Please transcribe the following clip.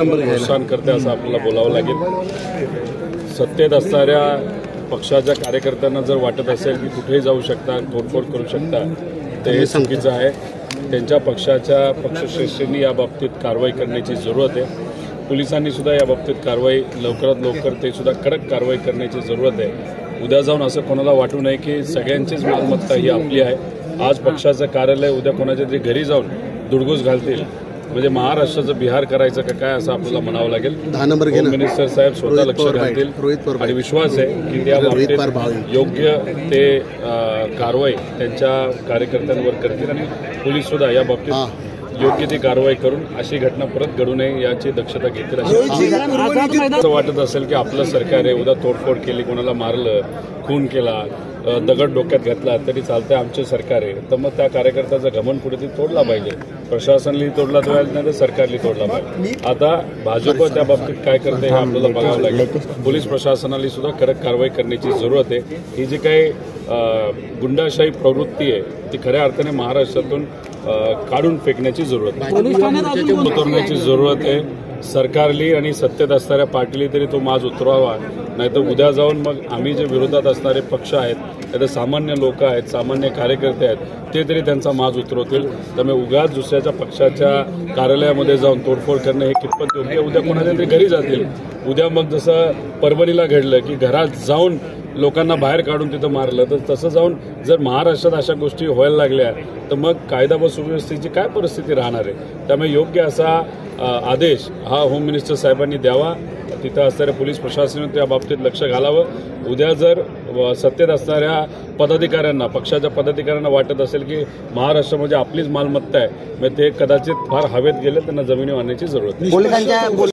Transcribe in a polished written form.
प्रोत्साहन करते असं आपल्याला बोलावं लागेल। सत्तेत असणाऱ्या पक्षाच्या कार्यकर्त्यांना जर वाटत असेल की कुठेही जाऊ शकता, तोडफोड करू शकता, तर हे चुकीचं आहे। त्यांच्या पक्षाच्या पक्षश्रेष्ठींनी या बाबतीत कारवाई करण्याची जरूरत आहे। पोलिसांनी सुद्धा या बाबतीत कारवाई लवकरात लवकर ते सुद्धा कडक कारवाई करण्याची जरूरत आहे। उद्या जाऊन असं कोणाला वाटू नये की सगळ्यांचीच मालमत्ता ही आपली आहे। आज पक्षाचं कार्यालय उद्या कोणाच्या तरी घरी जाऊन दुडगूस घालतील म्हणजे महाराष्ट्राचं बिहार करायचं का काय असं आपल्याला म्हणावं लागेल। होम मिनिस्टर साहेब स्वतः लक्ष घालतील आणि विश्वास आहे की त्या बाबतीत योग्य ते कारवाई त्यांच्या कार्यकर्त्यांवर करतील आणि पोलीस सुद्धा या बाबतीत योग्य ती कारवाई करून अशी घटना परत घडू नये याची दक्षता घेतील। असं वाटत असेल की आपलं सरकार आहे, उद्या तोडफोड केली, कोणाला मारलं, खून केला, दगड डोक्यात घेतला तरी चालतंय, आमचे सरकार आहे, तर मग त्या कार्यकर्त्याचा घमंड कुठेतरी तोडला पाहिजे। प्रशासनाने तोडला तर नाही तर सरकारने तोडला पाहिजे। आता भाजप त्या बाबतीत काय करते हे आपल्याला बघावं लागेल। पोलीस प्रशासनाने सुद्धा कडक कारवाई करण्याची जरूरत आहे। ही जी काही गुंडाशाही प्रवृत्ती आहे ती खऱ्या अर्थाने महाराष्ट्रातून काढून फेकण्याची जरूरत आहे, उतरण्याची जरूरत आहे। सरकारली आणि सत्तेत असणाऱ्या पार्टीली तरी तो माज उतरवावा, नाहीतर उद्या जाऊन मग आम्ही जे विरोधात असणारे पक्ष आहेत, नाहीतर सामान्य लोक आहेत, सामान्य कार्यकर्ते आहेत, ते तरी त्यांचा माज उतरवतील। त्यामुळे उगाच दुसऱ्याच्या पक्षाच्या कार्यालयामध्ये जाऊन तोडफोड करणं हे कितपत योग्य। उद्या कोणाच्या तरी घरी जातील, उद्या मग जसं परभणीला घडलं की घरात जाऊन लोकांना बाहेर काढून तिथं मारलं, तर तसं जाऊन जर महाराष्ट्रात अशा गोष्टी व्हायला लागल्या तर मग कायदा व सुव्यवस्थेची काय परिस्थिती राहणार आहे। त्यामुळे योग्य असा आदेश हा होम मिनिस्टर साहेबांनी द्यावा, तिथं असणाऱ्या पोलीस प्रशासनाने त्या बाबतीत लक्ष घालावं। उद्या जर सत्तेत असणाऱ्या पदाधिकाऱ्यांना, पक्षाच्या पदाधिकाऱ्यांना वाटत असेल की महाराष्ट्र म्हणजे आपलीच मालमत्ता आहे, मग ते कदाचित फार हवेत गेले, त्यांना जमिनीवर आणण्याची जरूरत नाही।